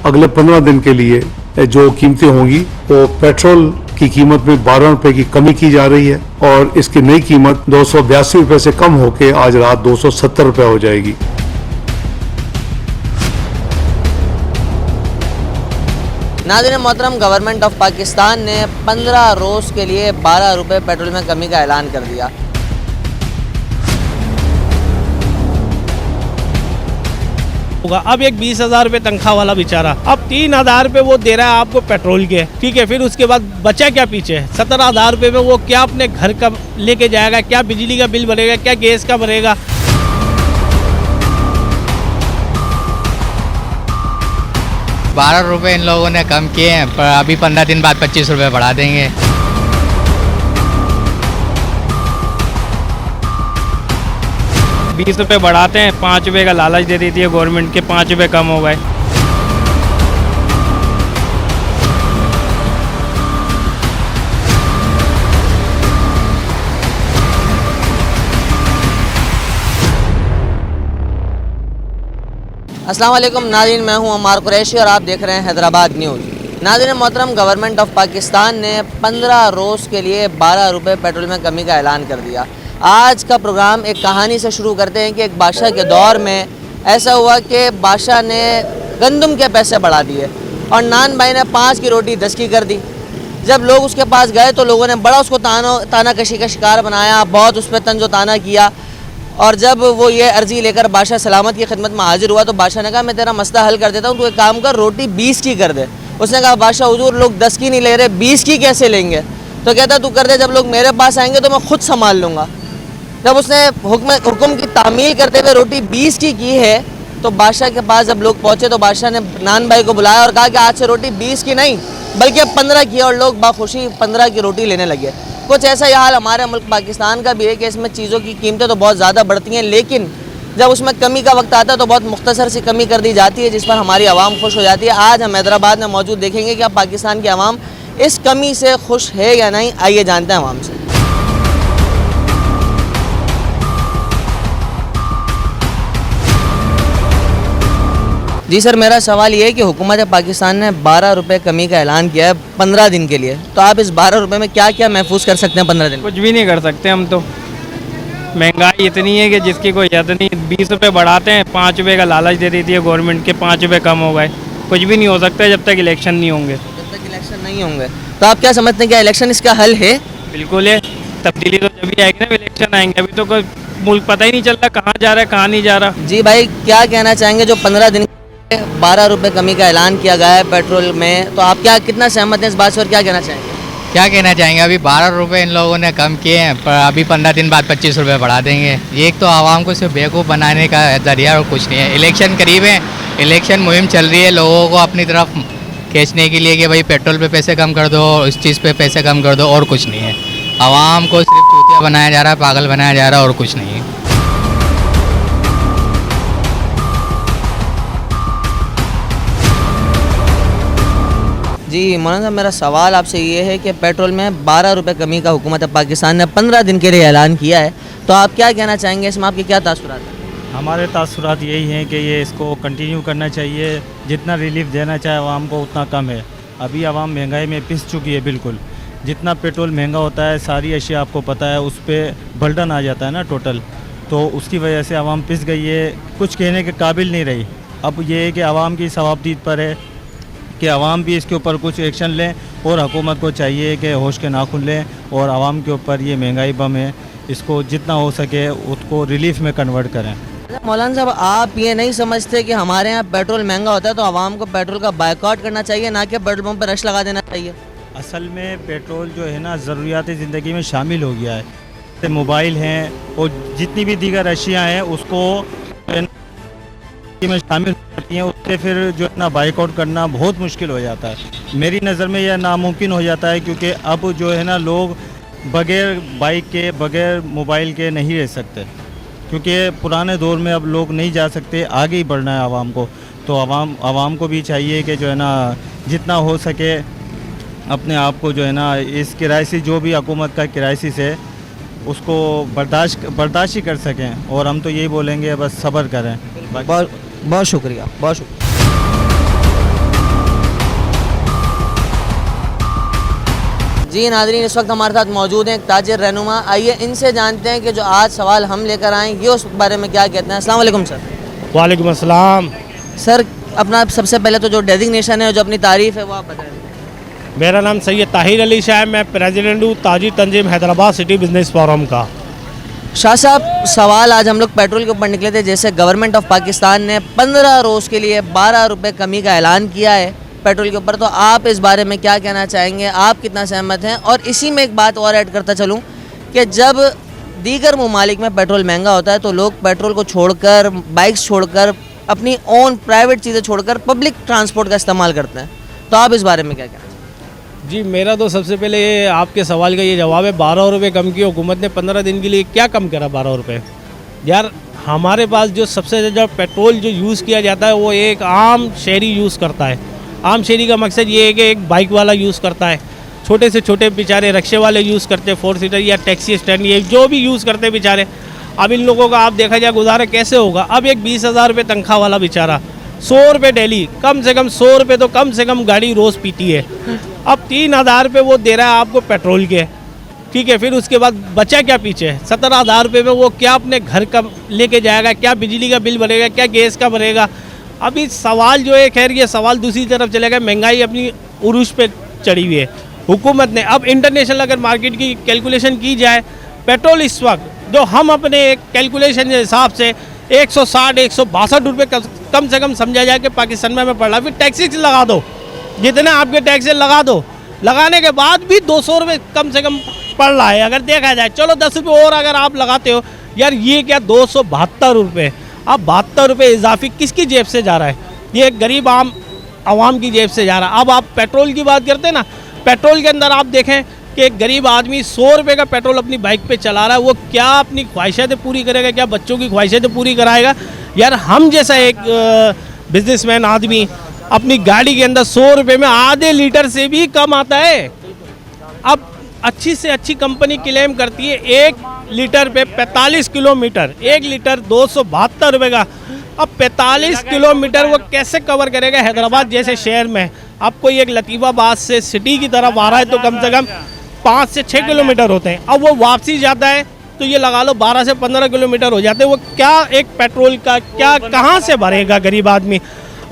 अगले 15 दिन के लिए जो कीमतें होंगी वो पेट्रोल की कीमत में 12 रुपए की कमी की जा रही है और इसकी नई कीमत 282 रुपए से कम होकर आज रात 270 रुपए हो जाएगी। नाज़रीन मोहतरम, गवर्नमेंट ऑफ पाकिस्तान ने 15 रोज़ के लिए 12 रुपये पेट्रोल में कमी का ऐलान कर दिया। अब एक 20,000 रुपये तनख्वाह वाला बेचारा अब 3,000 रुपये वो दे रहा है आपको पेट्रोल के, ठीक है। फिर उसके बाद बचा क्या पीछे? 17,000 रुपये में वो क्या अपने घर का लेके जाएगा? क्या बिजली का बिल भरेगा? क्या गैस का भरेगा? 12 रुपये इन लोगों ने कम किए हैं, पर अभी 15 दिन बाद 25 रुपये बढ़ा देंगे। ₹20 बढ़ाते हैं, 5 रुपये का लालच दे देती है गवर्नमेंट के, 5 रुपये कम हो गए। अस्सलाम वालेकुम नाज़रीन, मैं हूं अमार कुरैशी और आप देख रहे हैं हैदराबाद न्यूज़। नाज़रीन मोहतरम, गवर्नमेंट ऑफ पाकिस्तान ने 15 रोज़ के लिए 12 रुपये पेट्रोल में कमी का ऐलान कर दिया। आज का प्रोग्राम एक कहानी से शुरू करते हैं कि एक बादशाह के दौर में ऐसा हुआ कि बादशाह ने गंदम के पैसे बढ़ा दिए और नान भाई ने 5 की रोटी 10 की कर दी। जब लोग उसके पास गए तो लोगों ने बड़ा उसको ताना कशी का शिकार बनाया, बहुत उस पर तंजो ताना किया। और जब वो ये अर्ज़ी लेकर बादशाह सलामत की खिदमत में हाजिर हुआ तो बादशाह ने कहा मैं तेरा मसला हल कर देता हूँ, तू एक काम कर, रोटी 20 की कर दे। उसने कहा बादशाह हुजूर, लोग 10 की नहीं ले रहे, 20 की कैसे लेंगे? तो कहता तू कर दे, जब लोग मेरे पास आएंगे तो मैं खुद संभाल लूँगा। जब उसने हुक्म की तामील करते हुए रोटी 20 की है तो बादशाह के पास जब लोग पहुँचे तो बादशाह ने नान भाई को बुलाया और कहा कि आज से रोटी 20 की नहीं बल्कि अब 15 की है, और लोग बाखुशी 15 की रोटी लेने लगे। कुछ ऐसा ही हाल हमारे मुल्क पाकिस्तान का भी है कि इसमें चीज़ों की कीमतें तो बहुत ज़्यादा बढ़ती हैं, लेकिन जब उसमें कमी का वक्त आता है तो बहुत मुख्तसर सी कमी कर दी जाती है जिस पर हमारी आवाम खुश हो जाती है। आज हम हैदराबाद में मौजूद देखेंगे कि अब पाकिस्तान की आवाम इस कमी से खुश है या नहीं। आइए जानते हैं आवाम से। जी सर, मेरा सवाल ये है कि हुकूमत पाकिस्तान ने 12 रुपये कमी का ऐलान किया है 15 दिन के लिए, तो आप इस 12 रुपये में क्या क्या महफूज कर सकते हैं 15 दिन? कुछ भी नहीं कर सकते हम तो। महंगाई इतनी है कि जिसकी कोई हद नहीं। 20 रुपये बढ़ाते हैं, 5 रुपये का लालच दे देती है गवर्नमेंट के, 5 रुपये कम हो गए। कुछ भी नहीं हो सकता जब तक इलेक्शन नहीं होंगे। जब तक इलेक्शन नहीं होंगे तो आप क्या समझते हैं, क्या इलेक्शन इसका हल है? बिल्कुल है, तब्दीली तो जब भी आएगी ना, इलेक्शन आएंगे। अभी तो कोई मुल्क पता ही नहीं चल रहा कहाँ जा रहा है कहाँ नहीं जा रहा। जी भाई, क्या कहना चाहेंगे जो 15 दिन 12 रुपये कमी का ऐलान किया गया है पेट्रोल में, तो आप क्या कितना सहमत हैं इस बात से और क्या कहना चाहेंगे? क्या कहना चाहेंगे, अभी 12 रुपये इन लोगों ने कम किए हैं, पर अभी 15 दिन बाद 25 रुपये बढ़ा देंगे। ये एक तो आवाम को सिर्फ बेवकूफ़ बनाने का जरिया और कुछ नहीं है। इलेक्शन करीब है, इलेक्शन मुहिम चल रही है, लोगों को अपनी तरफ खींचने के लिए कि भाई पेट्रोल पे पैसे कम कर दो, इस चीज़ पे पैसे कम कर दो, और कुछ नहीं है। आवाम को सिर्फ चूतिया बनाया जा रहा है, पागल बनाया जा रहा है, और कुछ नहीं है। जी मौलाना साहब, मेरा सवाल आपसे ये है कि पेट्रोल में 12 रुपये कमी का हुकूमत पाकिस्तान ने 15 दिन के लिए ऐलान किया है, तो आप क्या कहना चाहेंगे इसमें, आपके क्या तासुरात हैं? हमारे तासुरात यही हैं कि ये इसको कंटिन्यू करना चाहिए। जितना रिलीफ देना चाहे आवाम को उतना कम है। अभी आवाम महंगाई में पिस चुकी है बिल्कुल। जितना पेट्रोल महंगा होता है, सारी अशिया आपको पता है, उस पर बर्डन आ जाता है ना टोटल, तो उसकी वजह से आवाम पिस गई है, कुछ कहने के काबिल नहीं रही। अब ये है कि आवाम की सवाबदीद पर है कि आवाम भी इसके ऊपर कुछ एक्शन लें, और हुकूमत को चाहिए कि होश के नाखुन लें और आवाम के ऊपर ये महंगाई बम है, इसको जितना हो सके उसको रिलीफ में कन्वर्ट करें। मौलाना साहब, आप ये नहीं समझते कि हमारे यहाँ पेट्रोल महंगा होता है तो आवाम को पेट्रोल का बायकॉट करना चाहिए, ना कि पेट्रोल पंप पर रश लगा देना चाहिए? असल में पेट्रोल जो है ना ज़रूरियात ज़िंदगी में शामिल हो गया है। मोबाइल हैं और जितनी भी दीगर अशिया हैं उसको में शामिल होती हैं, उससे फिर जो है ना बाइकआउट करना बहुत मुश्किल हो जाता है। मेरी नज़र में यह नामुमकिन हो जाता है, क्योंकि अब जो है ना लोग बगैर बाइक के, बगैर मोबाइल के नहीं रह सकते, क्योंकि पुराने दौर में अब लोग नहीं जा सकते। आगे ही बढ़ना है आवाम को, तो आवाम को भी चाहिए कि जो है ना जितना हो सके अपने आप को जो है ना इस क्राइसिस, जो भी हुकूमत का क्राइसिस है, उसको बर्दाश्त ही कर सकें। और हम तो यही बोलेंगे बस सब्र करें। बहुत शुक्रिया, बहुत शुक्रिया। जी नाज़रीन, इस वक्त हमारे साथ मौजूद हैं एक ताजिर रहनुमा। आइए इनसे जानते हैं कि जो आज सवाल हम लेकर आए ये उस बारे में क्या कहते हैं। अस्सलाम वालेकुम सर। वालेकुम अस्सलाम। सर अपना सबसे पहले तो जो डेजिग्नेशन है, जो अपनी तारीफ़ है वो आप बताएं। मेरा नाम सैयद ताहिर अली शाह है, मैं प्रेसिडेंट हूँ ताजिर तंजीम हैदराबाद सिटी बिजनेस फोरम का। शाह साहब, सवाल आज हम लोग पेट्रोल के ऊपर निकले थे। जैसे गवर्नमेंट ऑफ पाकिस्तान ने 15 रोज़ के लिए 12 रुपये कमी का ऐलान किया है पेट्रोल के ऊपर, तो आप इस बारे में क्या कहना चाहेंगे, आप कितना सहमत हैं? और इसी में एक बात और ऐड करता चलूँ कि जब दीगर ममालिक में पेट्रोल महंगा होता है तो लोग पेट्रोल को छोड़कर, बाइक्स छोड़कर, अपनी ओन प्राइवेट चीज़ें छोड़कर पब्लिक ट्रांसपोर्ट का इस्तेमाल करते हैं, तो आप इस बारे में क्या कहना चाहेंगे? जी, मेरा तो सबसे पहले ये आपके सवाल का ये जवाब है, 12 रुपये कम की हुकूमत ने 15 दिन के लिए क्या कम करा 12 रुपये? यार हमारे पास जो सबसे ज़्यादा पेट्रोल जो यूज़ किया जाता है वो एक आम शहरी यूज़ करता है। आम शहरी का मकसद ये है कि एक बाइक वाला यूज़ करता है, छोटे से छोटे बेचारे रिक्शे वाले यूज़ करते हैं, 4 सीटर या टैक्सी स्टैंड, ये जो भी यूज़ करते हैं बेचारे। अब इन लोगों का आप देखा जाए गुजारा कैसे होगा? अब एक 20,000 रुपये तनख्वाह वाला बेचारा 100 रुपये डेली, कम से कम 100 रुपये तो कम से कम गाड़ी रोज़ पीती है। अब 3,000 रुपये वो दे रहा है आपको पेट्रोल के, ठीक है, फिर उसके बाद बचा क्या पीछे? 17,000 रुपये में वो क्या अपने घर का लेके जाएगा, क्या बिजली का बिल भरेगा, क्या गैस का भरेगा? अभी सवाल जो है, खैर ये सवाल दूसरी तरफ चलेगा, महंगाई अपनी उरूज पे चढ़ी हुई है हुकूमत ने। अब इंटरनेशनल अगर मार्केट की कैलकुलेशन की जाए, पेट्रोल इस वक्त जो हम अपने कैलकुलेशन के हिसाब से 160-162 रुपये कम से कम समझा जाए कि पाकिस्तान में हमें पड़ रहा है। फिर टैक्सी लगा दो, जितने आपके टैक्स लगा दो, लगाने के बाद भी 200 रुपये कम से कम पड़ रहा है। अगर देखा जाए, चलो 10 रुपये और अगर आप लगाते हो, यार ये क्या 272 रुपये, अब 72 रुपये इजाफी किसकी जेब से जा रहा है? ये एक गरीब आवाम की जेब से जा रहा है। अब आप पेट्रोल की बात करते हैं ना, पेट्रोल के अंदर आप देखें कि एक गरीब आदमी 100 रुपये का पेट्रोल अपनी बाइक पे चला रहा है, वो क्या अपनी ख्वाहिशें पूरी करेगा, क्या बच्चों की ख्वाहिशें पूरी कराएगा? यार हम जैसा एक बिजनेसमैन आदमी अपनी गाड़ी के अंदर 100 रुपये में आधे लीटर से भी कम आता है। अब अच्छी से अच्छी कंपनी क्लेम करती है 1 लीटर पे 45 किलोमीटर, 1 लीटर 272 रुपये का। अब 45 किलोमीटर वो कैसे कवर करेगा हैदराबाद जैसे शहर में? अब कोई एक लतीफ़ाबाद से सिटी की तरफ आ रहा है तो कम से कम 5 से 6 किलोमीटर होते हैं। अब वो वापसी जाता है तो ये लगा लो 12 से 15 किलोमीटर हो जाते हैं। वो क्या एक पेट्रोल का क्या कहाँ से भरेगा गरीब आदमी?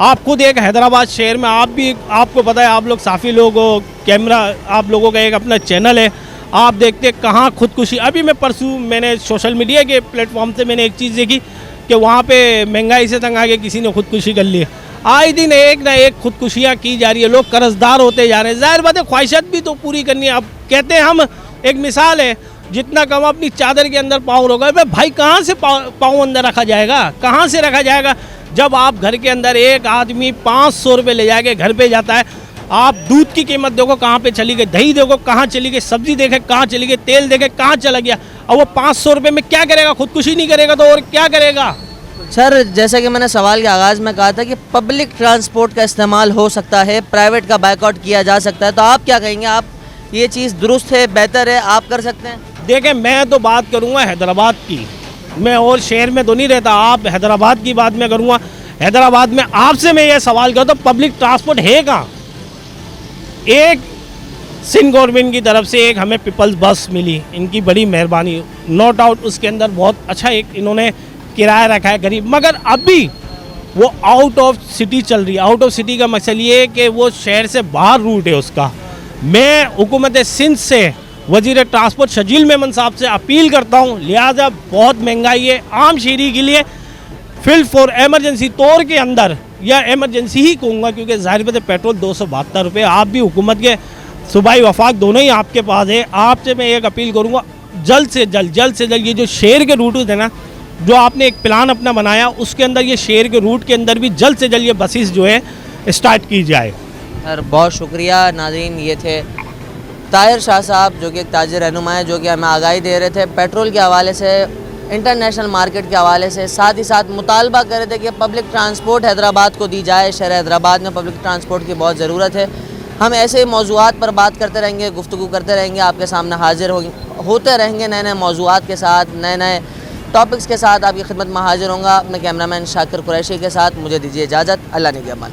आप खुद एक हैदराबाद शहर में, आप भी, आपको पता है, आप लोग साफ़ी लोग हो, कैमरा आप लोगों का एक अपना चैनल है, आप देखते कहाँ खुदकुशी। अभी मैं परसों मैंने सोशल मीडिया के प्लेटफॉर्म से मैंने एक चीज़ देखी कि वहाँ पे महंगाई से तंग आके किसी ने खुदकुशी कर ली। आए दिन एक ना एक खुदकुशियाँ की जा रही है, लोग कर्जदार होते जा रहे हैं। ज़ाहिर बात है ख्वाहिशात भी तो पूरी करनी है। अब कहते हैं हम, एक मिसाल है, जितना कम अपनी चादर के अंदर पाँव रोगा, भाई कहाँ से पाँव अंदर रखा जाएगा, कहाँ से रखा जाएगा? जब आप घर के अंदर एक आदमी 500 रुपये ले जाके घर पे जाता है, आप दूध की कीमत देखो कहाँ पे चली गई, दही देखो कहाँ चली गई, सब्जी देखे कहाँ चली गई, तेल देखे कहाँ चला गया। और वो 500 रुपये में क्या करेगा? खुदकुशी नहीं करेगा तो और क्या करेगा? सर, जैसा कि मैंने सवाल के आगाज़ में कहा था कि पब्लिक ट्रांसपोर्ट का इस्तेमाल हो सकता है, प्राइवेट का बाइकआउट किया जा सकता है, तो आप क्या कहेंगे? आप ये चीज़ दुरुस्त है, बेहतर है, आप कर सकते हैं? देखें, मैं तो बात करूँगा हैदराबाद की, मैं और शहर में तो नहीं रहता, आप हैदराबाद की बात मैं करूँगा। हैदराबाद में आपसे मैं ये सवाल करता हूँ, पब्लिक ट्रांसपोर्ट है कहाँ? एक सिंध गवर्नमेंट की तरफ से एक हमें पीपल्स बस मिली, इनकी बड़ी मेहरबानी, नो डाउट उसके अंदर बहुत अच्छा एक इन्होंने किराया रखा है गरीब, मगर अभी वो आउट ऑफ सिटी चल रही है। आउट ऑफ सिटी का मकसद ये है कि वो शहर से बाहर रूट है उसका। मैं हुकूमत सिंध से वज़ीर ट्रांसपोर्ट शजील मेमन साहब से अपील करता हूँ, लिहाजा बहुत महंगाई है आम शहरी के लिए, फिल फॉर एमरजेंसी तौर के अंदर, या एमरजेंसी ही कहूँगा क्योंकि ज़ाहिर बात है पेट्रोल 272 रुपये, आप भी हुकूमत के सूबाई वफाक दोनों ही आपके पास है। आपसे मैं एक अपील करूँगा, जल्द से जल्द ये जो शहर के रूट है ना, जो आपने एक प्लान अपना बनाया, उसके अंदर ये शहर के रूट के अंदर भी जल्द से जल्द ये बसेस जो है स्टार्ट की जाए। सर बहुत शुक्रिया। नाज़रीन, ये थे ताहिर शाह साहब, जो कि एक ताजिर रहनुमा है, जो कि हमें आगाही दे रहे थे पेट्रोल के हवाले से, इंटरनेशनल मार्केट के हवाले से, साथ ही साथ मुतालबा कर रहे थे कि पब्लिक ट्रांसपोर्ट हैदराबाद को दी जाए। शहर हैदराबाद में पब्लिक ट्रांसपोर्ट की बहुत ज़रूरत है। हम ऐसे ही मौज़ूआत पर बात करते रहेंगे, गुफ्तगू करते रहेंगे, आपके सामने हाजिर होते रहेंगे नए नए मौज़ूआत के साथ, नए नए टॉपिक्स के साथ आपकी खिदमत में हाजिर होंगे। अपने कैमरामैन शाकिर कुरैशी के साथ मुझे दीजिए इजाज़त। अल्लाह ने के अमान।